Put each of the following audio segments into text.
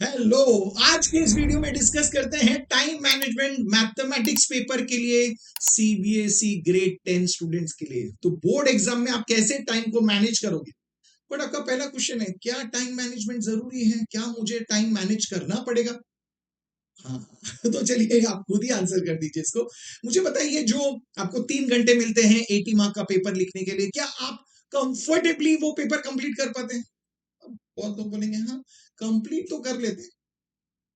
Hello. आज के इस वीडियो में डिस्कस करते हैं टाइम मैनेजमेंट मैथमेटिक्स पेपर के लिए, सीबीएसई ग्रेड 10 स्टूडेंट्स के लिए। तो बोर्ड एग्जाम में आप कैसे टाइम को मैनेज करोगे। बट आपका पहला क्वेश्चन है, क्या टाइम मैनेजमेंट जरूरी है, क्या मुझे टाइम मैनेज करना पड़ेगा। हाँ तो चलिए आप खुद ही आंसर कर दीजिए इसको। मुझे बताइए, जो आपको 3 घंटे मिलते हैं 80 मार्क का पेपर लिखने के लिए, क्या आप कंफर्टेबली वो पेपर कंप्लीट कर पाते हैं। अब बहुत लोग बोलेंगे हाँ कंप्लीट तो कर लेते हैं,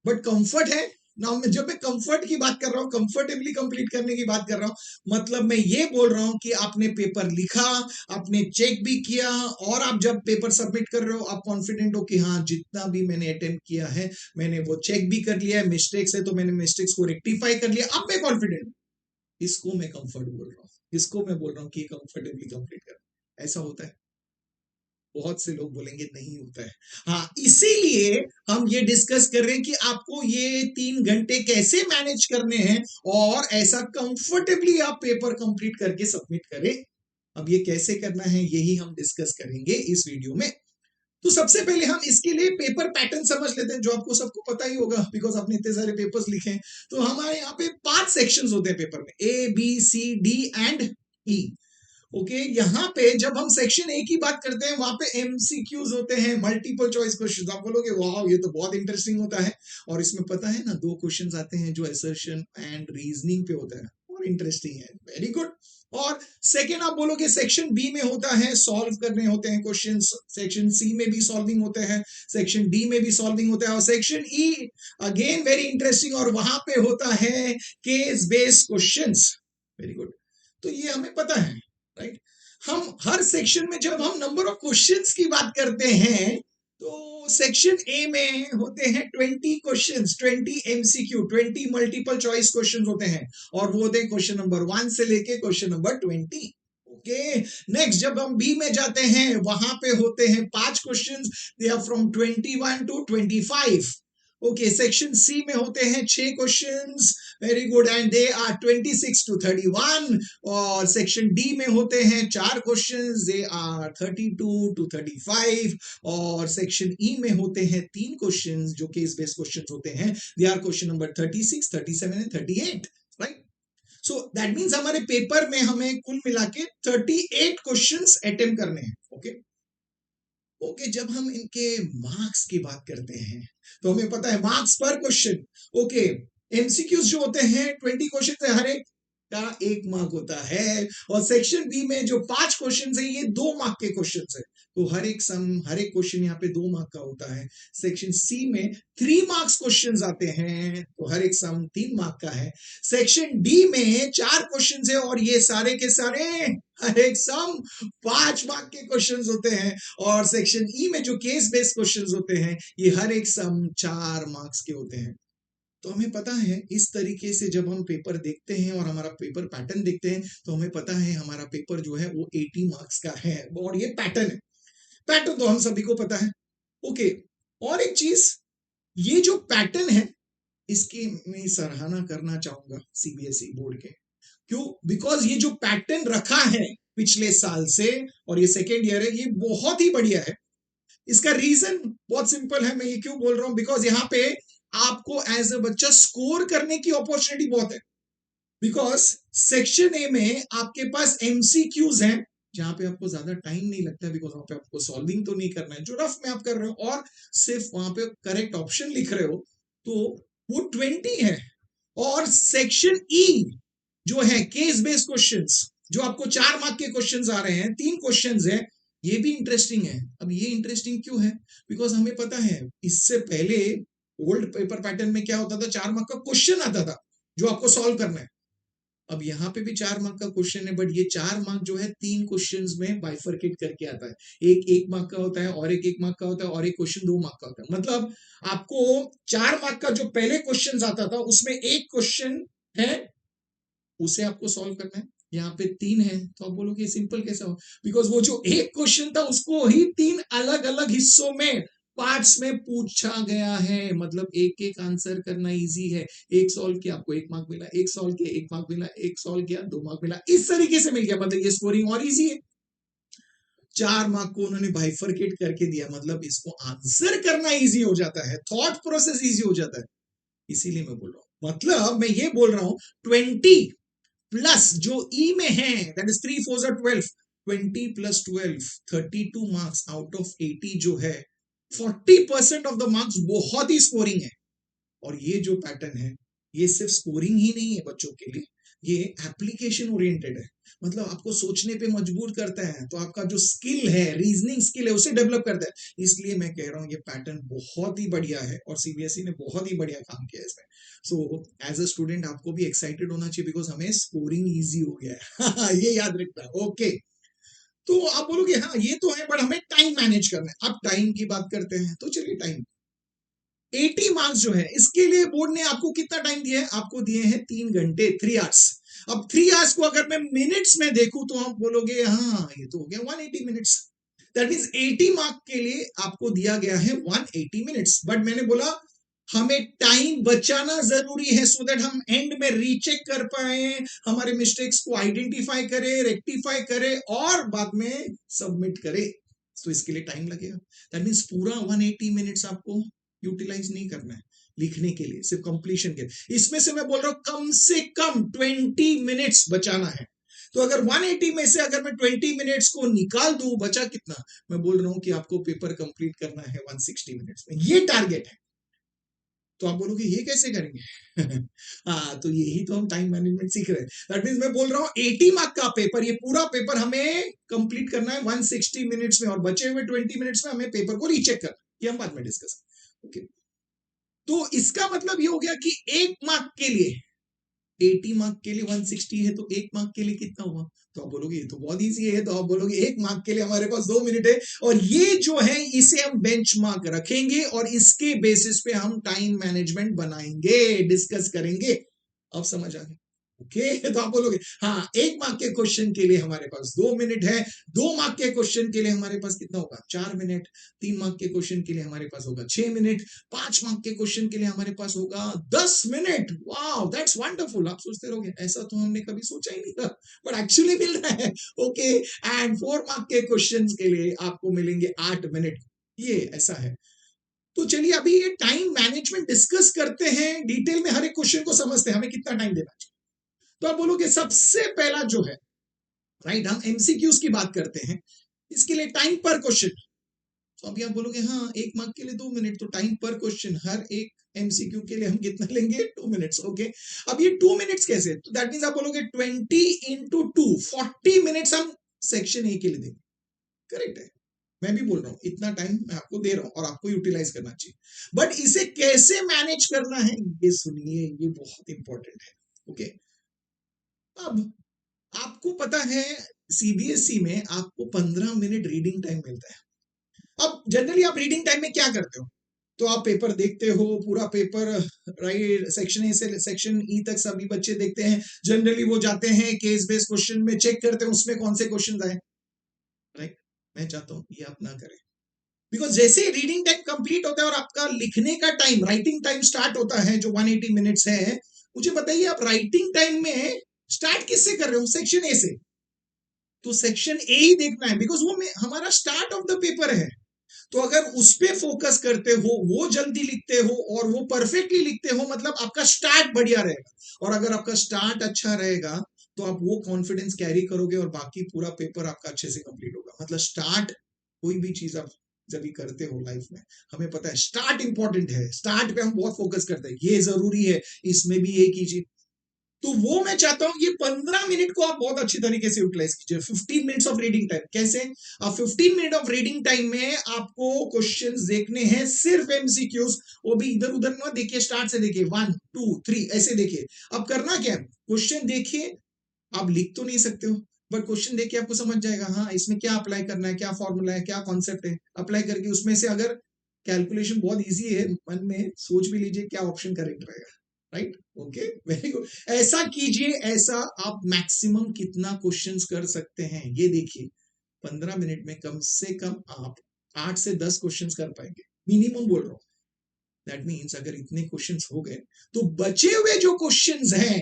बट कंफर्ट है ना। मैं जब मैं कंफर्ट की बात कर रहा हूं, कंफर्टेबली कंप्लीट करने की बात कर रहा हूं, मतलब मैं ये बोल रहा हूं कि आपने पेपर लिखा, आपने चेक भी किया, और आप जब पेपर सबमिट कर रहे हो आप कॉन्फिडेंट हो कि हाँ जितना भी मैंने अटेम्प्ट किया है मैंने वो चेक भी कर लिया है, मिस्टेक्स है तो मैंने मिस्टेक्स को रेक्टिफाई कर लिया, अब मैं कॉन्फिडेंट हूं। इसको मैं कंफर्ट बोल रहा हूँ, इसको मैं बोल रहा हूँ कि कंफर्टेबली कंप्लीट कर। ऐसा होता है, बहुत से लोग बोलेंगे नहीं होता है। हाँ, इसीलिए हम ये डिस्कस कर रहे हैं कि आपको ये 3 घंटे कैसे मैनेज करने हैं और ऐसा कंफर्टेबली आप पेपर कंप्लीट करके सबमिट करें। अब ये कैसे करना है यही हम डिस्कस करेंगे इस वीडियो में। तो सबसे पहले हम इसके लिए पेपर पैटर्न समझ लेते हैं, जो आपको सबको पता ही होगा बिकॉज आपने इतने सारे पेपर्स लिखे हैं। तो हमारे यहाँ पे 5 सेक्शंस होते हैं पेपर में, A B C D and E. Okay, यहाँ पे जब हम सेक्शन ए की बात करते हैं वहां पे एमसीक्यूज होते हैं, मल्टीपल चॉइस क्वेश्चन। आप बोलोगे वाह ये तो बहुत इंटरेस्टिंग होता है, और इसमें पता है ना 2 क्वेश्चंस आते हैं जो असर्शन एंड रीजनिंग पे होता है, और इंटरेस्टिंग है, वेरी गुड। और सेकेंड आप बोलोगे सेक्शन बी में होता है सॉल्व करने होते हैं क्वेश्चंस, सेक्शन सी में भी सॉल्विंग होते हैं, सेक्शन डी में भी सॉल्विंग होता है, और section E again very interesting, और वहां पे होता है case based questions. Very good. तो ये हमें पता है, राइट। हम हर सेक्शन में जब हम नंबर ऑफ क्वेश्चंस की बात करते हैं तो सेक्शन ए में होते हैं 20 questions, 20 MCQ, 20 multiple choice questions होते हैं, और वो होते हैं क्वेश्चन नंबर 1 से लेके क्वेश्चन नंबर 20। ओके, नेक्स्ट जब हम बी में जाते हैं वहां पे होते हैं 5 questions, they are from 21 to 25। Okay, section C में होते हैं 6 questions, very good, and they are 26 to 31। और सेक्शन डी में होते हैं 4 क्वेश्चंस, दे आर 32 to 35। और सेक्शन ई में होते हैं 3 क्वेश्चंस जो केस बेस्ड क्वेश्चंस होते हैं, they are question number 36, 37 and 38, right. So that means हमारे पेपर में हमें कुल मिला के 38 क्वेश्चंस अटेम्प्ट करने हैं। ओके, ओके, जब हम इनके मार्क्स की बात करते हैं तो हमें पता है मार्क्स पर क्वेश्चन। ओके, एमसीक्यूज जो होते हैं 20 क्वेश्चन है, हर एक का 1 मार्क होता है, और सेक्शन बी में जो 5 क्वेश्चन है ये 2 मार्क के क्वेश्चन है, तो हर एक क्वेश्चन यहाँ पे 2 मार्क का होता है। सेक्शन सी में 3 मार्क्स क्वेश्चन आते हैं, तो हर एक सम 3 मार्क का है। सेक्शन डी में 4 क्वेश्चन है, और ये सारे के सारे हर एक सम 5 मार्क के क्वेश्चंस होते हैं। और सेक्शन ई में जो केस बेस्ड क्वेश्चंस होते हैं ये हर एक सम 4 मार्क्स के होते हैं। तो हमें पता है इस तरीके से जब हम पेपर देखते हैं और हमारा पेपर पैटर्न देखते हैं तो हमें पता है हमारा पेपर जो है वो 80 मार्क्स का है, और ये पैटर्न है। पैटर्न तो हम सभी को पता है। ओके, और एक चीज, ये जो पैटर्न है इसकी मैं सराहना करना चाहूंगा सीबीएसई बोर्ड के। क्यों? बिकॉज ये जो पैटर्न रखा है पिछले साल से, और ये सेकेंड ईयर है, ये बहुत ही बढ़िया है। इसका रीजन बहुत सिंपल है, मैं ये क्यों बोल रहा हूं, बिकॉज यहाँ पे आपको एज अ बच्चा स्कोर करने की अपॉर्चुनिटी बहुत है। बिकॉज सेक्शन ए में आपके पास एमसीक्यूज हैं जहां पे आपको ज्यादा टाइम नहीं लगता, बिकॉज वहां पे आपको सॉल्विंग तो नहीं करना है, जो रफ में आप कर रहे हो, और सिर्फ वहां पे करेक्ट ऑप्शन लिख रहे हो, तो वो 20 है। और सेक्शन ई जो है केस बेस्ड क्वेश्चंस, जो आपको 4 मार्क के क्वेश्चंस आ रहे हैं, 3 क्वेश्चंस है, ये भी इंटरेस्टिंग है। अब ये इंटरेस्टिंग क्यों है, बिकॉज हमें पता है इससे पहले ओल्ड पेपर पैटर्न में क्या होता था, 4 मार्क का क्वेश्चन आता था जो आपको सॉल्व करना है। अब यहाँ पे भी 4 मार्क का क्वेश्चन है, बट ये 4 मार्क जो है 3 क्वेश्चंस में बाइफरकेट करके आता है। एक 1 मार्क का होता है, और एक 1 मार्क का होता है, और एक क्वेश्चन 2 मार्क का होता है। मतलब आपको 4 मार्क का जो पहले क्वेश्चन आता था उसमें एक क्वेश्चन है, उसे आपको सॉल्व करना है। यहाँ पे 3 है, तो आप बोलोगे सिंपल कैसा हो, बिकॉज वो जो एक क्वेश्चन था उसको ही 3 अलग अलग हिस्सों में, पार्ट्स में पूछा गया है। मतलब एक एक आंसर करना इजी है। एक सॉल्व किया आपको 1 मार्क मिला, एक सॉल्व किया 1 मार्क मिला, एक सॉल्व किया 2 मार्क मिला, इस तरीके से मिल गया, मतलब ये स्कोरिंग और इजी है। 4 मार्क को उन्होंने बाइफरकेट करके दिया, मतलब इसको आंसर करना इजी हो जाता है, थॉट प्रोसेस इजी हो जाता है। इसीलिए मैं बोल रहा हूं, मतलब मैं ये बोल रहा हूं 20 प्लस जो ई में है, that is 3 4 12, 20 plus 12 32 marks out of 80 जो है, 40% ऑफ द मार्क्स बहुत ही स्कोरिंग है। और ये जो पैटर्न है, ये सिर्फ स्कोरिंग ही नहीं है बच्चों के लिए, ये एप्लीकेशन ओरिएंटेड है, मतलब आपको सोचने पे मजबूर करता है, तो आपका जो स्किल है, रीजनिंग स्किल है, उसे डेवलप करता है। इसलिए मैं कह रहा हूँ ये पैटर्न बहुत ही बढ़िया है और सीबीएसई ने बहुत ही बढ़िया काम किया इसमें। सो एज अ स्टूडेंट आपको भी एक्साइटेड होना चाहिए, बिकॉज हमें स्कोरिंग इजी हो गया है ये याद रखना। ओके, तो आप बोलोगे हाँ ये तो है, बट हमें टाइम मैनेज करना है। अब टाइम की बात करते हैं, तो चलिए टाइम 80 मार्क्स जो है, इसके लिए बोर्ड ने आपको कितना टाइम दिया है? आपको दिए हैं 3 घंटे, 3 आवर्स। अब 3 आवर्स को अगर मैं मिनट्स में देखूं तो आप बोलोगे हाँ ये तो हो गया 180 मिनट्स। दैट मींस 80 मार्क के लिए आपको दिया गया है 180 मिनट्स, बट मैंने बोला हमें टाइम बचाना जरूरी है, सो दैट हम एंड में रीचेक कर पाए, हमारे मिस्टेक्स को आइडेंटिफाई करें, रेक्टिफाई करें और बाद में सबमिट करें। तो इसके लिए टाइम लगेगा। दैट मींस पूरा 180 मिनट्स आपको यूटिलाइज नहीं करना है लिखने के लिए, सिर्फ कंप्लीशन के लिए। इसमें से मैं बोल रहा हूं कम से कम 20 मिनट्स बचाना है। तो अगर 180 में से अगर मैं 20 मिनट्स को निकाल दूं, बचा कितना? मैं बोल रहा हूं कि आपको पेपर कंप्लीट करना है 160 मिनट्स में, ये टारगेट है। तो आप बोलोगे ये कैसे करेंगे हाँ, तो यही तो हम टाइम मैनेजमेंट सीख रहे हैं। दैट मींस मैं बोल रहा हूं 80 मार्क का पेपर, ये पूरा पेपर हमें कंप्लीट करना है 160 मिनट्स में, और बचे हुए 20 मिनट्स में हमें पेपर को रीचेक करना, ये हम बाद में डिस्कस। ओके, तो इसका मतलब ये हो गया कि 1 मार्क के लिए, 80 मार्क के लिए 160 है, तो 1 मार्क के लिए कितना हुआ? तो आप बोलोगे ये तो बहुत इजी है, तो आप बोलोगे 1 मार्क के लिए हमारे पास 2 मिनट है, और ये जो है इसे हम बेंचमार्क रखेंगे और इसके बेसिस पे हम टाइम मैनेजमेंट बनाएंगे, डिस्कस करेंगे। अब समझ आ गया? ओके तो आप बोलोगे हाँ 1 मार्क के क्वेश्चन के लिए हमारे पास 2 मिनट है, 2 मार्क के क्वेश्चन के लिए हमारे पास कितना होगा? 4 मिनट, 3 मार्क के क्वेश्चन के लिए हमारे पास होगा 6 मिनट, 5 मार्क के क्वेश्चन के लिए हमारे पास होगा 10 मिनट। Wow that's wonderful. आप सोचते रहोगे ऐसा तो हमने कभी सोचा ही नहीं था, बट एक्चुअली मिल रहा है। ओके, एंड 4 मार्क के क्वेश्चन के लिए आपको मिलेंगे 8 मिनट। ये ऐसा है। तो चलिए अभी ये टाइम मैनेजमेंट डिस्कस करते हैं, डिटेल में हर एक क्वेश्चन को समझते हैं, हमें कितना टाइम देना चाहिए। तो आप बोलोगे सबसे पहला जो है, राइट, हम एमसीक्यूज की बात करते हैं, इसके लिए टाइम पर क्वेश्चन। तो अभी आप बोलोगे हाँ 1 मार्क के लिए 2 मिनट, तो टाइम पर क्वेश्चन हर एक एमसीक्यू के लिए हम कितना लेंगे? 2 मिनट्स। ओके, अब ये 2 मिनट्स कैसे? तो दैट मींस आप बोलोगे 20 इंटू 2, 40 मिनट्स हम सेक्शन ए के लिए देंगे। करेक्ट है, मैं भी बोल रहा हूँ इतना टाइम मैं आपको दे रहा हूँ और आपको यूटिलाइज करना चाहिए, बट इसे कैसे मैनेज करना है ये सुनिए, ये बहुत इंपॉर्टेंट है। ओके, अब आपको पता है सीबीएसई में आपको 15 मिनट रीडिंग टाइम मिलता है। अब जनरली आप रीडिंग टाइम में क्या करते हो? तो आप पेपर देखते हो, पूरा पेपर, राइट, सेक्शन ए से सेक्शन ई तक सभी बच्चे देखते हैं। जनरली वो जाते हैं केस बेस्ड क्वेश्चन में, चेक करते हैं उसमें कौन से क्वेश्चन आए, राइट। मैं चाहता हूं ये आप ना करें, बिकॉज जैसे रीडिंग टाइम कंप्लीट होता है और आपका लिखने का टाइम, राइटिंग टाइम स्टार्ट होता है जो 180 मिनट्स है, मुझे बताइए आप राइटिंग टाइम में स्टार्ट किससे कर रहे हो? सेक्शन ए से। तो सेक्शन ए ही देखना है, बिकॉज वो हमारा स्टार्ट ऑफ द पेपर है। तो अगर उस पे फोकस करते हो, वो जल्दी लिखते हो और वो परफेक्टली लिखते हो, मतलब आपका स्टार्ट बढ़िया रहेगा। और अगर आपका स्टार्ट अच्छा रहेगा तो आप वो कॉन्फिडेंस कैरी करोगे और बाकी पूरा पेपर आपका अच्छे से कंप्लीट होगा। मतलब स्टार्ट, कोई भी चीज आप जब भी करते हो लाइफ में, हमें पता है स्टार्ट इंपॉर्टेंट है, स्टार्ट पे हम बहुत फोकस करते हैं, ये जरूरी है, इसमें भी ये कीजिए। तो वो मैं चाहता हूं ये 15 मिनट को आप बहुत अच्छी तरीके से यूटिलाइज कीजिए। 15 मिनट्स ऑफ रीडिंग टाइम कैसे? आप 15 मिनट ऑफ रीडिंग टाइम में आपको क्वेश्चंस देखने हैं, सिर्फ एमसीक्यूज, वो भी इधर उधर ना देखिए, स्टार्ट से देखिए 1 2 3 ऐसे देखिए। अब करना क्या है, क्वेश्चन देखिए, आप लिख तो नहीं सकते हो, बट क्वेश्चन देख के आपको समझ जाएगा हाँ इसमें क्या अप्लाई करना है, क्या फॉर्मूला है, क्या कॉन्सेप्ट है, अप्लाई करके उसमें से अगर कैलकुलेशन बहुत इजी है, मन में सोच भी लीजिए क्या ऑप्शन करेक्ट रहेगा, राइट। ओके, वेरी गुड, ऐसा कीजिए। ऐसा आप मैक्सिमम कितना क्वेश्चंस कर सकते हैं ये देखिए। 15 मिनट में कम से कम आप 8 से 10 क्वेश्चंस कर पाएंगे, मिनिमम बोल रहा हूं। दैट मीन्स अगर इतने क्वेश्चंस हो गए तो बचे हुए जो क्वेश्चंस हैं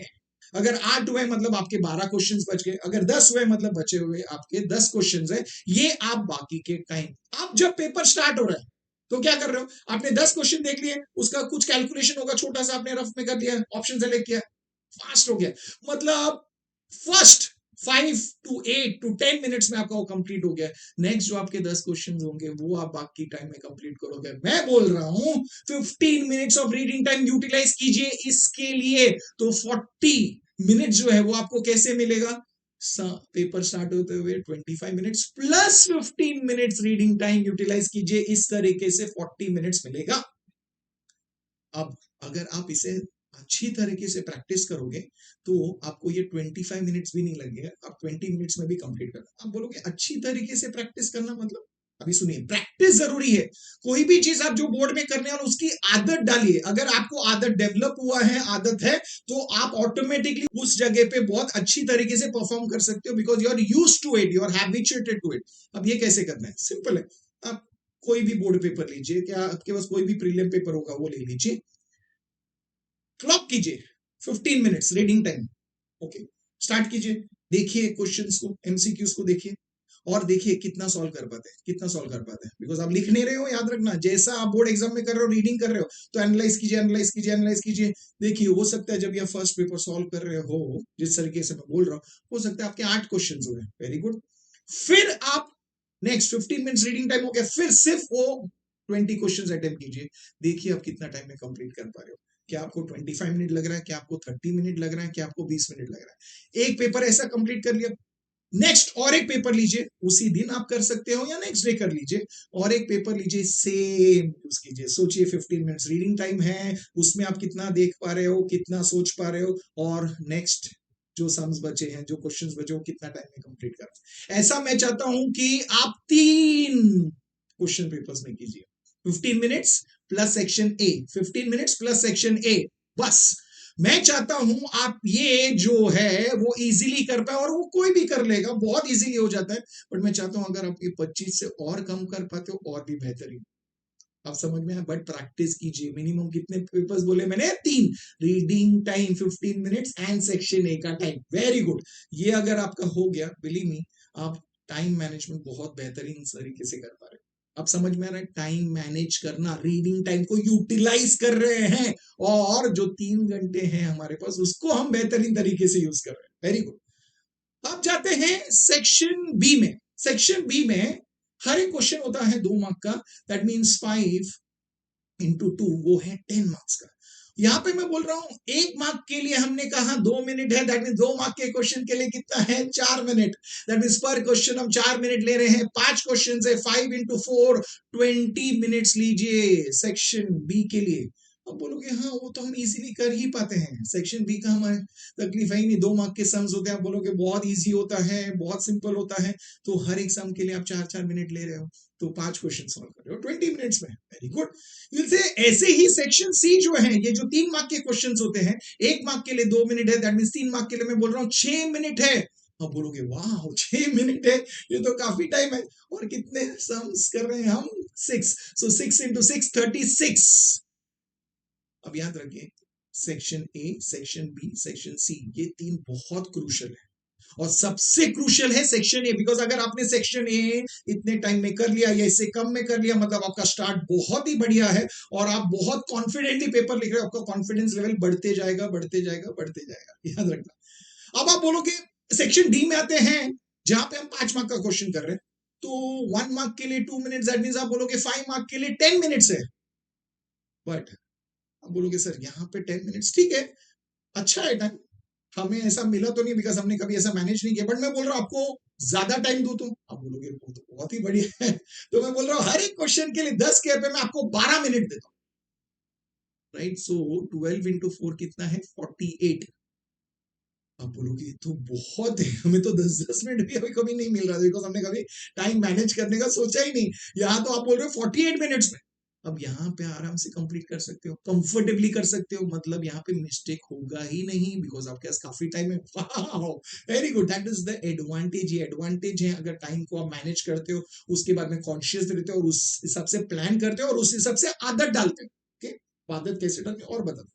अगर 8 हुए मतलब आपके 12 क्वेश्चंस बच गए, अगर 10 हुए मतलब बचे हुए आपके 10 क्वेश्चंस है। ये आप बाकी के टाइम, आप जब पेपर स्टार्ट हो रहा है तो क्या कर रहे हो, आपने 10 क्वेश्चन देख लिए, उसका कुछ कैलकुलेशन होगा छोटा सा, आपने रफ में कर दिया, ऑप्शन सेलेक्ट किया, फास्ट हो गया, मतलब फर्स्ट 5 to 8 to 10 मिनट्स में आपका वो कंप्लीट हो गया। नेक्स्ट जो आपके 10 क्वेश्चन होंगे वो आप बाकी टाइम में कंप्लीट करोगे। मैं बोल रहा हूं 15 minutes of reading time utilize कीजिए इसके लिए, तो 40 मिनट जो है वो आपको कैसे मिलेगा, पेपर स्टार्ट होते हुए 25 minutes plus 15 minutes reading time utilize कीजिए, इस तरीके से 40 मिनट्स मिलेगा। अब अगर आप इसे अच्छी तरीके से प्रैक्टिस करोगे तो आपको ये 25 मिनट्स भी नहीं लगेगा, आप 20 मिनट्स में भी कंप्लीट कर। आप बोलोगे अच्छी तरीके से प्रैक्टिस करना मतलब, अभी सुनिए, प्रैक्टिस जरूरी है। कोई भी चीज आप जो बोर्ड में करने वाले उसकी आदत डालिए। अगर आपको आदत डेवलप हुआ है, आदत है, तो आप ऑटोमेटिकली उस जगह पे बहुत अच्छी तरीके से परफॉर्म कर सकते हो, because you are used to it, you are habituated to it. अब ये कैसे करना है, सिंपल है। आप कोई भी बोर्ड पेपर लीजिए, क्या आपके पास कोई भी प्रीलिम पेपर होगा वो ले लीजिए, क्लॉक कीजिए 15 minutes reading time, okay, start कीजिए। देखिए क्वेश्चंस को, एमसीक्यूज को देखिए और देखिए कितना सॉल्व कर पाते हैं, कितना सॉल्व कर पाते हैं, बिकॉज आप लिख नहीं रहे हो, याद रखना, जैसा आप बोर्ड एग्जाम में कर रहे हो, रीडिंग कर रहे हो, तो एनालाइज कीजिए, एनालाइज कीजिए, एनालाइज कीजिए। देखिए हो सकता है जब ये फर्स्ट पेपर सॉल्व कर रहे हो, जिस तरीके से मैं बोल रहा हूँ, हो सकता है आपके 8 क्वेश्चन हुए, वेरी गुड। फिर आप नेक्स्ट 15 मिनट्स रीडिंग टाइम हो गया, फिर सिर्फ वो 20 क्वेश्चन अटेम्प्ट कीजिए। देखिए आप कितना टाइम में कंप्लीट कर पा रहे हो। क्या आपको 25 मिनट लग रहा है, क्या आपको 30 मिनट लग रहा है, क्या आपको 20 मिनट लग रहा है। एक पेपर ऐसा कंप्लीट कर लिया, नेक्स्ट और एक पेपर लीजिए, उसी दिन आप कर सकते हो या नेक्स्ट डे कर लीजिए, और एक पेपर लीजिए, सेम यूज कीजिए। सोचिए 15 मिनट्स रीडिंग टाइम है, उसमें आप कितना देख पा रहे हो, कितना सोच पा रहे हो, और नेक्स्ट जो सम्स बचे हैं, जो क्वेश्चंस बचे हो, कितना टाइम में कंप्लीट कर। ऐसा मैं चाहता हूं कि आप 3 क्वेश्चन पेपर्स में कीजिए, 15 minutes plus section A, 15 minutes plus section A, बस। मैं चाहता हूं आप ये जो है वो इजीली कर पाए, और वो कोई भी कर लेगा, बहुत इजीली हो जाता है, बट मैं चाहता हूं अगर आप ये 25 से और कम कर पाते हो और भी बेहतरीन। आप समझ में आया, बट प्रैक्टिस कीजिए। मिनिमम कितने पेपर्स बोले मैंने, 3। Reading time 15 minutes and section A का टाइम, वेरी गुड। ये अगर आपका हो गया, बिलीव मी, आप टाइम मैनेजमेंट बहुत बेहतरीन तरीके से कर पा रहे हो। अब समझ में आ रहा है, टाइम मैनेज करना, रीडिंग टाइम को यूटिलाइज कर रहे हैं, और जो 3 घंटे हैं हमारे पास उसको हम बेहतरीन तरीके से यूज कर रहे हैं, वेरी गुड। अब जाते हैं सेक्शन बी में। सेक्शन बी में हर एक क्वेश्चन होता है 2 मार्क का, दैट मीन्स 5 into 2 वो है 10 मार्क्स का। यहां पे मैं बोल रहा हूं 1 मार्क के लिए हमने कहा 2 मिनट है, दैट मीन 2 मार्क के क्वेश्चन के लिए कितना है, 4 मिनट। दैट मीन पर क्वेश्चन हम 4 मिनट ले रहे हैं, 5 क्वेश्चन है, 5 into 4 20 मिनट्स लीजिए सेक्शन बी के लिए। अब बोलोगे हाँ वो तो हम इजीली कर ही पाते हैं, सेक्शन बी का हमारे तकलीफ है ही नहीं, 2 मार्क के सम्स होते हैं। आप बोलोगे बहुत इजी होता है, बहुत सिंपल होता है, तो हर एक सम के लिए आप 4-4 मिनट ले रहे हो, तो 5 क्वेश्चन सॉल्व कर रहे हो 20 मिनट्स में, वेरी गुड। ऐसे ही सेक्शन सी जो है, ये जो 3 मार्क के क्वेश्चन होते हैं, 1 मार्क के लिए 2 मिनट है, दैट मीन 3 मार्क के लिए मैं बोल रहा हूँ 6 मिनट है। अब बोलोगे वाह 6 मिनट है, ये तो काफी टाइम है, और कितने सम्स कर रहे हैं हम, 6, सो 6 into 6 36। अब याद रखिए, section A, section B, section C, ये 3 बहुत क्रूशियल है, और सबसे क्रूशियल है सेक्शन ए, बिकॉज अगर आपने सेक्शन ए इतने टाइम में कर लिया या इससे कम में कर लिया, मतलब आपका स्टार्ट बहुत ही बढ़िया है, और आप बहुत कॉन्फिडेंटली पेपर लिख रहे हो, आपका कॉन्फिडेंस लेवल बढ़ते जाएगा, बढ़ते जाएगा, बढ़ते जाएगा, याद रखना। अब आप बोलोगे सेक्शन डी में आते हैं, जहां पे हम 5 मार्क का क्वेश्चन कर रहे हैं, तो 1 मार्क के लिए 2 मिनट, दैट मीन्स आप बोलोगे 5 मार्क के लिए 10 मिनट्स है, बट आप बोलोगे सर यहाँ पे 10 मिनट्स ठीक है, अच्छा है टाइम, हमें ऐसा मिला तो नहीं, बिकॉज हमने कभी ऐसा मैनेज नहीं किया, बट मैं बोल रहा हूँ आपको ज्यादा टाइम दूं, तो आप बोलोगे वो तो बहुत ही बढ़िया है। तो मैं बोल रहा हूँ हर एक क्वेश्चन के लिए 10 के पे मैं आपको 12 मिनट देता हूँ, राइट। सो 12 into 4 कितना है, 48। आप बोलोगे तो बहुत है, हमें तो 10-10 मिनट भी अभी कभी नहीं मिल रहा, बिकॉज हमने कभी टाइम मैनेज करने का सोचा ही नहीं। यहाँ तो आप बोल रहे हो 48 मिनट्स में, अब यहाँ पे आराम से कंप्लीट कर सकते हो, कंफर्टेबली कर सकते हो, मतलब यहाँ पे मिस्टेक होगा ही नहीं, बिकॉज आपके पास काफी टाइम है। Very good, that is the advantage. ये एडवांटेज है, अगर टाइम को आप मैनेज करते हो, उसके बाद में कॉन्शियस रहते हो, और उस हिसाब से प्लान करते हो, और उस हिसाब से आदत डालते हो। ओके, आदत कैसे डालते हो और बता।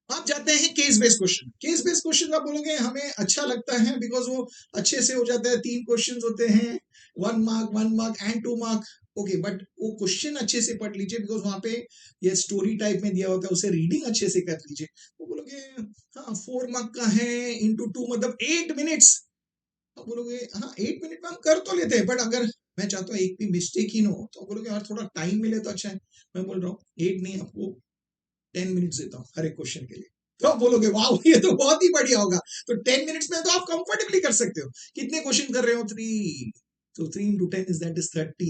अब अब जाते हैं case based question. Case based question आप बोलोगे हमें अच्छा लगता है बिकॉज वो अच्छे से हो जाता है, 3 क्वेश्चन होते हैं, 1 mark and 2 mark. Okay, but वो क्वेश्चन अच्छे से पढ़ लीजिए बिकॉज वहां पे ये स्टोरी टाइप में दिया होता है, उसे रीडिंग अच्छे से कर लीजिए। वो बोलोगे हाँ 4 मार्क का है इंटू 2 मतलब 8 मिनट्स। आप बोलोगे हाँ 8 मिनट में हम कर तो लेते हैं, बट अगर मैं चाहता हूँ एक भी मिस्टेक ही ना हो तो बोलोगे यार थोड़ा टाइम मिले तो अच्छा है। मैं बोल रहा हूँ 8 नहीं, आपको 10 मिनट्स देता हूँ हर एक क्वेश्चन के लिए। तो आप बोलोगे वाह ये तो बहुत ही बढ़िया होगा। तो 10 मिनट्स में तो आप कंफर्टेबली कर सकते हो। कितने क्वेश्चन कर रहे हो? 3। तो 3 into 10 is that is 30।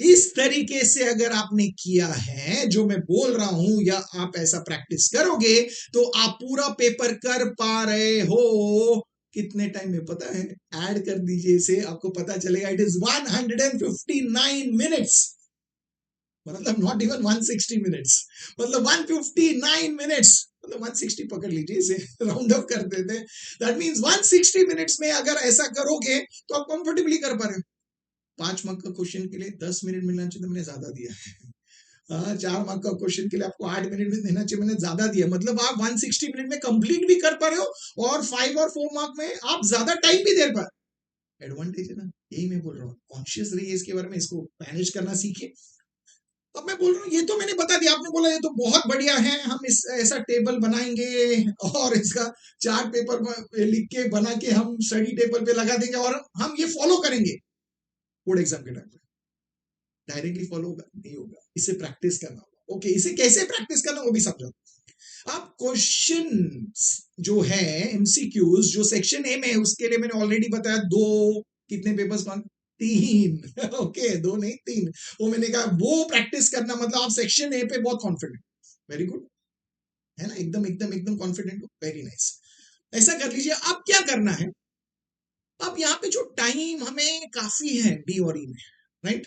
इस तरीके से अगर आपने किया है जो मैं बोल रहा हूं या आप ऐसा प्रैक्टिस करोगे तो आप पूरा पेपर कर पा रहे हो। कितने टाइम में पता है? ऐड कर दीजिए इसे, आपको पता चलेगा इट इज 159 मिनट्स। मतलब नॉट इवन 160 मिनट्स, मतलब 159 मिनट्स, मतलब 160 पकड़ लीजिए, इसे राउंड अप कर देते हैं। दैट मींस 160 मिनट्स में अगर ऐसा करोगे तो आप कंफर्टेबली कर पा रहे हो। 5 मार्क का क्वेश्चन के लिए 10 मिनट मिलना चाहिए, तो मैंने ज्यादा दिया है। 4 मार्क का क्वेश्चन के लिए आपको 8 मिनट में देना चाहिए, मैंने ज्यादा दिया। मतलब आप 160 मिनट में कंप्लीट भी कर पा रहे हो और 5 और 4 मार्क में आप ज्यादा टाइम भी दे पा रहे हो। एडवांटेज है ना, यही मैं बोल रहा हूँ। कॉन्शियस रहिए इसके बारे में, इसको मैनेज करना सीखिए। अब मैं बोल रहा हूँ ये तो मैंने बता दिया, आपने बोला ये तो बहुत बढ़िया है, हम इस ऐसा टेबल बनाएंगे और इसका चार्ट पेपर लिख के बना के हम स्टडी टेबल पे लगा देंगे और हम ये फॉलो करेंगे बोर्ड एग्जाम के टाइम पे। डायरेक्टली फॉलो होगा नहीं होगा, इसे प्रैक्टिस करना होगा। ओके, इसे कैसे प्रैक्टिस करना वो भी समझो। अब क्वेश्चन जो है एमसीक्यूज जो सेक्शन ए में है उसके लिए मैंने ऑलरेडी बताया 2 कितने पेपर्स कौन 3 ओके 2 नहीं 3। वो मैंने कहा वो प्रैक्टिस करना, मतलब आप सेक्शन ए पे बहुत कॉन्फिडेंट। वेरी गुड, है ना? एकदम एकदम एकदम कॉन्फिडेंट हो, वेरी नाइस। ऐसा कर लीजिए। अब क्या करना है, अब यहाँ पे जो टाइम हमें काफी है डी और ई में, राइट?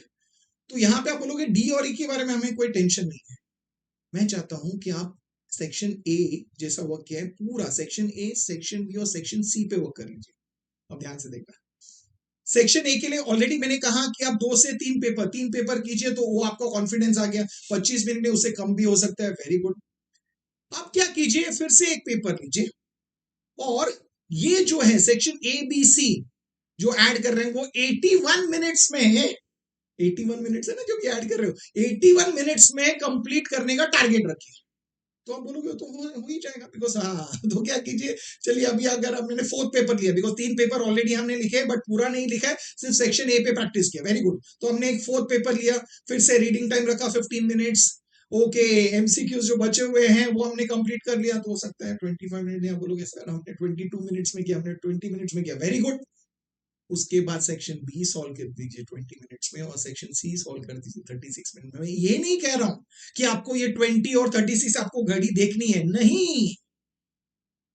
तो यहाँ पे आप बोलोगे डी और ई के बारे में हमें कोई टेंशन नहीं है। मैं चाहता हूं कि आप सेक्शन ए जैसा वर्क किया है पूरा सेक्शन ए, सेक्शन बी और सेक्शन सी पे वर्क कर लीजिए। अब ध्यान से देखना, सेक्शन ए के लिए ऑलरेडी मैंने कहा कि आप 2 से 3 पेपर कीजिए तो वो आपको कॉन्फिडेंस आ गया। 25 मिनट में उससे कम भी हो सकता है, वेरी गुड। आप क्या कीजिए, फिर से एक पेपर लीजिए और ये जो है सेक्शन ए बी सी जो ऐड कर रहे हैं वो 81 मिनट्स में है। 81 मिनट्स है ना जो कि ऐड कर रहे हो, 81 मिनट्स में कंप्लीट करने का टारगेट रखिए। तो आप बोलोगे तो हो ही जाएगा बिकॉज हाँ तो क्या कीजिए, चलिए अभी अगर हमने 4th पेपर लिया, बिकॉज 3 पेपर ऑलरेडी हमने लिखे बट पूरा नहीं लिखा है, सिर्फ सेक्शन ए पे प्रैक्टिस किया, वेरी गुड। तो हमने एक 4th पेपर लिया, फिर से रीडिंग टाइम रखा 15 मिनट्स। ओके, एमसीक्यूज जो बचे हुए हैं वो हमने कंप्लीट कर लिया, तो हो सकता है 25 मिनट नहीं, आप बोलोगे सर हमने 22 मिनट्स में किया, हमने 20 मिनट्स में किया, वेरी गुड। उसके बाद सेक्शन बी सॉल्व कर दीजिए 20 मिनट्स में और सेक्शन सी सॉल्व कर दीजिए 36 मिनट में। मैं ये नहीं कह रहा हूं कि आपको ये 20 और 36 आपको घड़ी देखनी है, नहीं।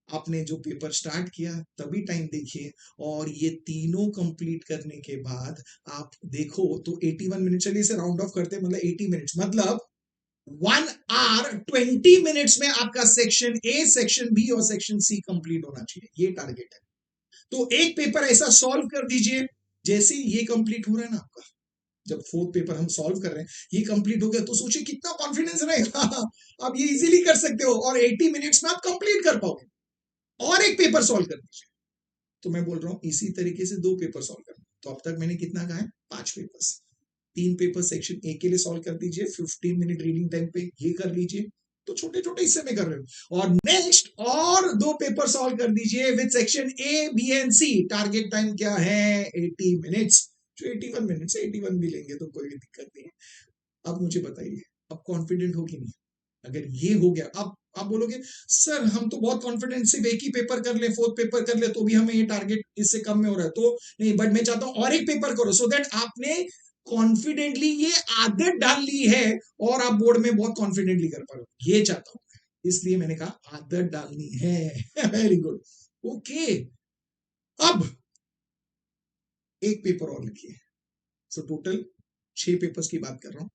आपने जो पेपर स्टार्ट किया तभी टाइम देखिए और ये तीनों कंप्लीट करने के बाद आप देखो तो 81 मिनट, चलिए इसे राउंड ऑफ करते हैं, मतलब 80 मिनट्स, मतलब 1 hour 20 मिनट्स में आपका सेक्शन ए, सेक्शन बी और सेक्शन सी कंप्लीट होना चाहिए, ये टारगेट है। तो एक पेपर ऐसा सॉल्व कर दीजिए, जैसे ये कंप्लीट हो रहा है ना आपका, जब 4th पेपर हम सॉल्व कर रहे हैं ये कंप्लीट हो गया तो सोचिए कितना कॉन्फिडेंस रहेगा। आप ये इजीली कर सकते हो और 80 मिनट्स में आप कंप्लीट कर पाओगे। और एक पेपर सॉल्व कर दीजिए। तो मैं बोल रहा हूं इसी तरीके से 2 पेपर सॉल्व करना। तो अब तक मैंने कितना कहा है? 5 पेपर्स। 3 पेपर सेक्शन ए के लिए सॉल्व कर दीजिए, 15 मिनट रीडिंग टाइम पे ये कर लीजिए, तो छोटे छोटे हिस्से में कर रहे हो। और नेक्स्ट और 2 पेपर सॉल्व कर दीजिए with section A B and C. Target time क्या है? 80 मिनट्स। जो 81 मिनट्स है 81 भी लेंगे तो कोई भी दिक्कत नहीं है। अब मुझे बताइए, अब कॉन्फिडेंट हो कि नहीं? अगर ये हो गया, अब आप बोलोगे सर हम तो बहुत कॉन्फिडेंट, सिर्फ एक ही पेपर कर ले, 4th पेपर कर ले तो भी हमें ये टारगेट इससे कम में हो रहा है, तो नहीं, बट मैं चाहता हूं और एक पेपर करो सो दैट आपने कॉन्फिडेंटली ये आदत डाल ली है और आप बोर्ड में बहुत कॉन्फिडेंटली कर पा रहे हो, ये चाहता हूं। इसलिए मैंने कहा आदत डालनी है। Very good, okay. अब एक पेपर और लिखिए। सो टोटल 6 पेपर्स की बात कर रहा हूं।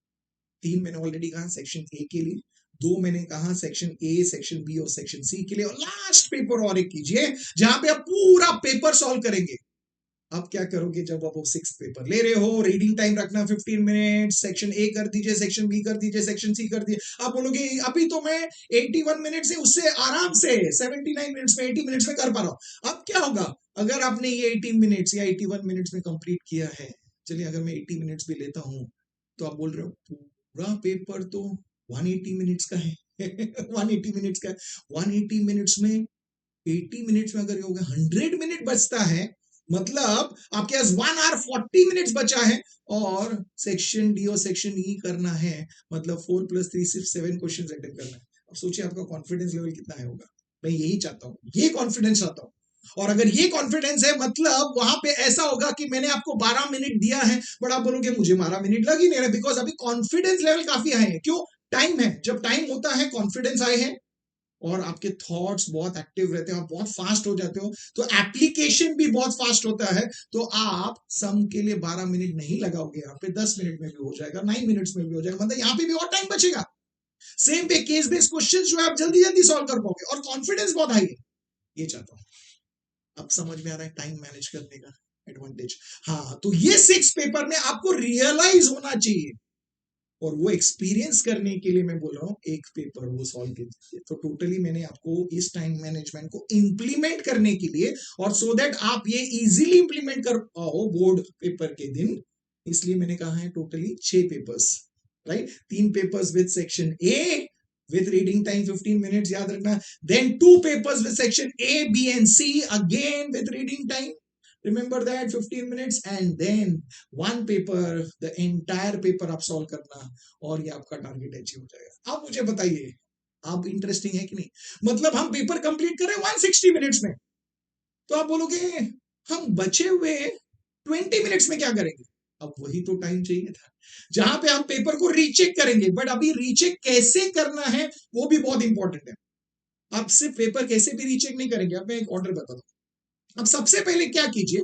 3 मैंने ऑलरेडी कहा सेक्शन ए के लिए, 2 मैंने कहा सेक्शन ए, सेक्शन बी और सेक्शन सी के लिए, और लास्ट पेपर और एक कीजिए जहां पे आप पूरा पेपर सॉल्व करेंगे। अब क्या करोगे जब आप वो 6th पेपर ले रहे हो, रीडिंग टाइम रखना 15 मिनट, सेक्शन ए कर दीजिए, सेक्शन बी कर दीजिए, सेक्शन सी कर दीजिए। आप बोलोगे अभी तो मैं 81 मिनट से उससे आराम से 79 मिनट्स में 80 मिनट्स में कर पा रहा हूं। अब क्या होगा अगर आपने ये 18 मिनट्स या 81 मिनट्स में कंप्लीट किया है, चलिए अगर मैं 80 मिनट्स भी लेता हूं, तो आप बोल रहे हो पूरा पेपर तो 180 मिनट्स का है 180 मिनट्स का, 180 मिनट्स में 80 मिनट्स में अगर ये हो गया 100 मिनट बचता है, मतलब आपके पास 1 आवर 40 मिनट्स बचा है, और सेक्शन डी और सेक्शन ई करना है, मतलब 4 + 3 सिर्फ 7 क्वेश्चन अटेम्प्ट करना है। अब सोचिए आपका कॉन्फिडेंस लेवल कितना है होगा। मैं यही चाहता हूँ, ये कॉन्फिडेंस चाहता हूँ। और अगर ये कॉन्फिडेंस है, मतलब वहां पे ऐसा होगा कि मैंने आपको 12 मिनट दिया है, बट आप बोलोगे मुझे 12 मिनट लग ही नहीं रहा, बिकॉज अभी कॉन्फिडेंस लेवल काफी हाई है। क्यों? टाइम है। जब टाइम होता है कॉन्फिडेंस हाई है, और आपके थॉट्स बहुत एक्टिव रहते हैं, आप बहुत फास्ट हो जाते हो, तो एप्लीकेशन भी बहुत फास्ट होता है। तो आप सम के लिए 12 मिनट नहीं लगाओगे, यहाँ पे 10 मिनट में भी हो जाएगा, 9 मिनट्स में भी हो जाएगा, मतलब यहाँ पे भी और टाइम बचेगा। सेम पे केस बेस्ड क्वेश्चन जो है आप जल्दी जल्दी सॉल्व कर पाओगे, और कॉन्फिडेंस बहुत हाई है। ये चाहता हूं। अब समझ में आ रहा है टाइम मैनेज करने का एडवांटेज। हाँ, तो ये 6 पेपर में आपको रियलाइज होना चाहिए, और वो एक्सपीरियंस करने के लिए मैं बोल रहा हूँ एक पेपर वो सॉल्व कीजिए। तो टोटली मैंने आपको इस टाइम मैनेजमेंट को इंप्लीमेंट करने के लिए, और सो दैट आप ये इजीली इंप्लीमेंट कर पाओ बोर्ड पेपर के दिन, इसलिए मैंने कहा है totally 6 papers, right. 3 papers with section A with reading time 15 minutes, याद रखना। then 2 papers with section A, B and C again with reading time, remember that 15 minutes, and then 1 paper, the entire paper आप solve करना, और ये आपका target achieve हो जाएगा। अब मुझे बताइए, आप इंटरेस्टिंग है कि नहीं? मतलब हम पेपर कंप्लीट करें 160 मिनट्स में, तो आप बोलोगे हम बचे हुए 20 मिनट्स में क्या करेंगे? अब वही तो टाइम चाहिए था जहां पे हम पेपर को रीचेक करेंगे, बट अभी रीचेक कैसे करना है वो भी बहुत इंपॉर्टेंट है। आप सिर्फ पेपर कैसे भी रीचेक नहीं करेंगे। अब मैं एक ऑर्डर बता दूं। अब सबसे पहले क्या कीजिए,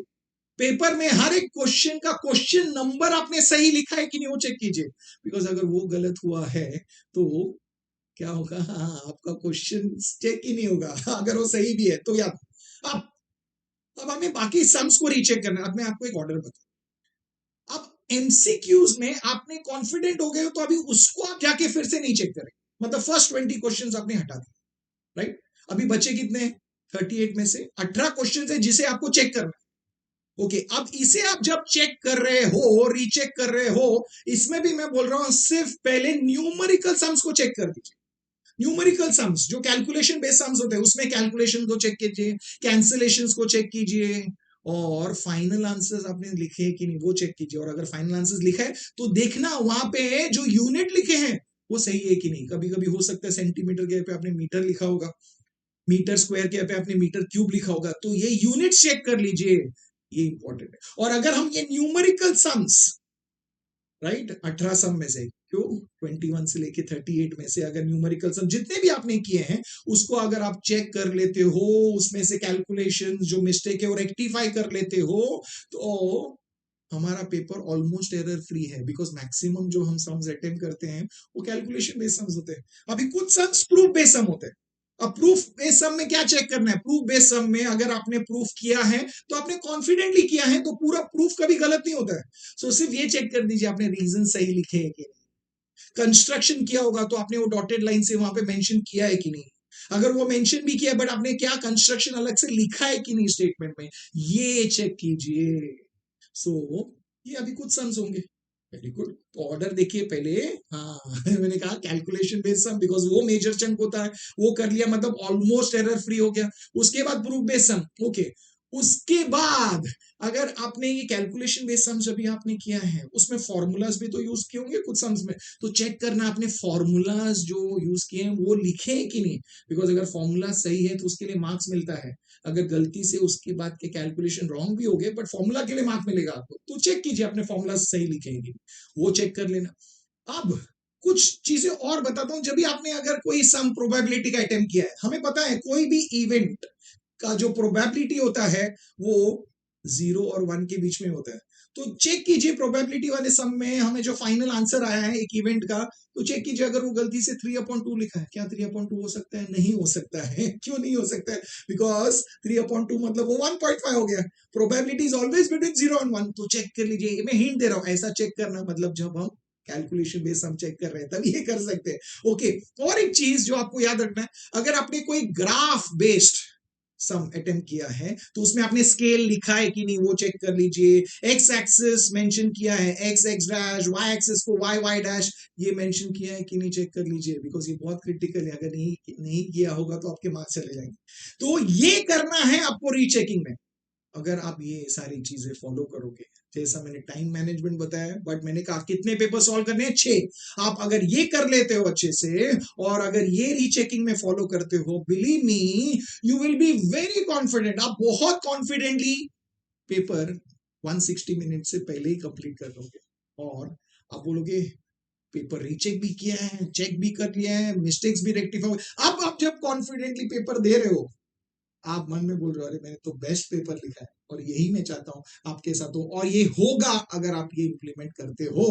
पेपर में हर एक क्वेश्चन का क्वेश्चन नंबर आपने सही लिखा है कि नहीं वो चेक कीजिए, बिकॉज अगर वो गलत हुआ है तो क्या होगा, हाँ, आपका क्वेश्चन चेक ही नहीं होगा। अगर वो सही भी है तो याद। अब हमें बाकी सम्स को रीचेक करना है। अब मैं आपको एक ऑर्डर बताऊं। अब एमसीक्यूज में आपने कॉन्फिडेंट हो गए हो, तो अभी उसको आप जाके फिर से नहीं चेक करें, मतलब फर्स्ट 20 क्वेश्चंस आपने हटा दिए, राइट। अभी बचे कितने हैं? 38 में से 18 क्वेश्चंस है जिसे आपको चेक करना है। ओके, अब इसे आप जब चेक कर रहे हो, रीचेक कर रहे हो, इसमें भी मैं बोल रहा हूं सिर्फ पहले न्यूमेरिकल सम्स को चेक कर दीजिए। न्यूमेरिकल सम्स जो कैलकुलेशन बेस्ड सम्स होते हैं, उसमें कैलकुलेशन को चेक कीजिए, कैंसिलेशंस को चेक कीजिए, और फाइनल आंसर्स आपने लिखे हैं कि नहीं वो चेक कीजिए। और अगर फाइनल आंसर्स लिखा है तो देखना वहां पे जो यूनिट लिखे हैं वो सही है कि नहीं। कभी कभी हो सकता है सेंटीमीटर के पे आपने मीटर लिखा होगा, मीटर स्क्वायर के पे आपने मीटर क्यूब लिखा होगा, तो ये यूनिट चेक कर लीजिए, ये इंपॉर्टेंट है। और अगर हम ये न्यूमेरिकल सम्स, राइट, 18 सम में से, क्यों 21 से लेके 38 में से अगर न्यूमेरिकल सम जितने भी आपने किए हैं उसको अगर आप चेक कर लेते हो, उसमें से कैलकुलेशन जो मिस्टेक है वो रेक्टिफाई कर लेते हो, तो हमारा पेपर ऑलमोस्ट एरर फ्री है, बिकॉज मैक्सिमम जो हम सम्स अटेम्प्ट करते हैं वो कैलकुलेशन बेस्ड सम्स होते हैं। अभी कुछ सम्स प्रूफ बेस्ड सम होते हैं। अब प्रूफ बेस्ड सम में क्या चेक करना है? प्रूफ बेस्ड सम में अगर आपने प्रूफ किया है तो आपने कॉन्फिडेंटली किया है, तो पूरा प्रूफ कभी गलत नहीं होता है। सो सिर्फ ये चेक कर दीजिए आपने रीजन सही लिखे है कि नहीं। कंस्ट्रक्शन किया होगा तो आपने वो डॉटेड लाइन से वहां पे मेंशन किया है कि नहीं। अगर वो मेंशन भी किया बट आपने क्या कंस्ट्रक्शन अलग से लिखा है कि नहीं स्टेटमेंट में, ये चेक कीजिए। सो ये अभी कुछ सम्स होंगे। Very good. तो ऑर्डर देखिए पहले। हाँ मैंने कहा कैलकुलेशन बेस्ड सम, बिकॉज वो मेजर चंक होता है, वो कर लिया मतलब ऑलमोस्ट एरर फ्री हो गया। उसके बाद प्रूफ बेस्ड सम, ओके। उसके बाद अगर आपने ये कैलकुलेशन बेस्ड सम्स अभी आपने किया है, उसमें फॉर्मूलाज भी तो यूज किए होंगे कुछ सम्स में, तो चेक करना आपने फॉर्मूलाज जो यूज किए हैं वो लिखे हैं कि नहीं, बिकॉज अगर फॉर्मूला सही है तो उसके लिए मार्क्स मिलता है। अगर गलती से उसके बाद के कैलकुलेशन रॉन्ग भी हो गए बट फॉर्मूला के लिए मार्क मिलेगा आपको, तो चेक कीजिए अपने फॉर्मूला सही लिखेंगे, वो चेक कर लेना। अब कुछ चीजें और बताता हूं। जब भी आपने अगर कोई सम प्रोबेबिलिटी का अटेम्प्ट किया है, हमें पता है कोई भी इवेंट का जो प्रोबेबिलिटी होता है वो 0 और 1 के बीच में होता है। तो चेक कीजिए प्रोबेबिलिटी वाले सम में हमें जो फाइनल आंसर आया है एक इवेंट का, तो चेक कीजिए अगर वो गलती से 3/2 लिखा है, क्या 3/2 हो सकता है? नहीं हो सकता है। क्यों नहीं हो सकता है? बिकॉज 3/2 मतलब वो 1.5 हो गया। प्रोबेबिलिटी इज ऑलवेज बिटवीन 0 और 1। तो चेक कर लीजिए, मैं हिंट दे रहा हूं, ऐसा चेक करना मतलब जब हम कैलकुलेशन बेस हम चेक कर रहे हैं तब ये कर सकते हैं। ओके, और एक चीज जो आपको याद रखना है, अगर आपने कोई ग्राफ बेस्ड सम अटेम्प्ट किया है तो उसमें आपने स्केल लिखा है कि नहीं वो चेक कर लीजिए। एक्स एक्सिस मेंशन किया है, X X dash, Y axis को वाई वाई डैश ये मेंशन किया है कि नहीं चेक कर लीजिए, बिकॉज ये बहुत क्रिटिकल है। अगर नहीं किया होगा तो आपके मार्क्स चले जाएंगे। तो ये करना है आपको रीचेकिंग में। अगर आप ये सारी चीजें फॉलो करोगे, जैसा मैंने टाइम मैनेजमेंट बताया, बट मैंने कहा कितने पेपर सॉल्व करने हैं? 6। आप अगर ये कर लेते हो अच्छे से और अगर ये रीचेकिंग में फॉलो करते हो, believe me you will be very confident. आप बहुत कॉन्फिडेंटली पेपर 160 मिनट से पहले ही कंप्लीट कर लोगे और आप बोलोगे पेपर रीचेक भी किया है, चेक भी कर लिया है, मिस्टेक्स भी रेक्टिफाई। अब आप जब कॉन्फिडेंटली पेपर दे रहे हो, आप मन में बोल रहे हो अरे मैंने तो बेस्ट पेपर लिखा है और यही मैं चाहता हूं आपके साथ हो, और ये होगा अगर आप ये इंप्लीमेंट करते हो।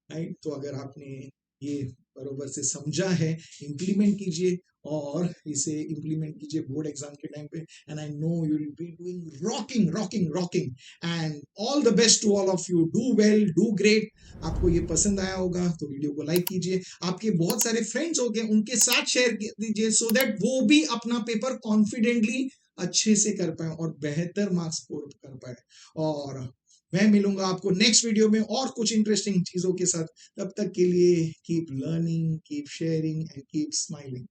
राइट? तो अगर आपने ये बरोबर से समझा है, इंप्लीमेंट कीजिए और इसे इंप्लीमेंट कीजिए बोर्ड एग्जाम के टाइम पे, and I know you will be doing rocking rocking rocking, and all the best to all of you. Do well, do great. आपको ये पसंद आया होगा तो वीडियो को लाइक कीजिए, आपके बहुत सारे फ्रेंड्स हो गए उनके साथ शेयर दीजिए, सो दैट वो भी अपना पेपर कॉन्फिडेंटली अच्छे से कर पाए और बेहतर मार्क्स स्कोर कर पाए। और मैं मिलूंगा आपको नेक्स्ट वीडियो में और कुछ इंटरेस्टिंग चीजों के साथ। तब तक के लिए keep learning, keep sharing and keep smiling.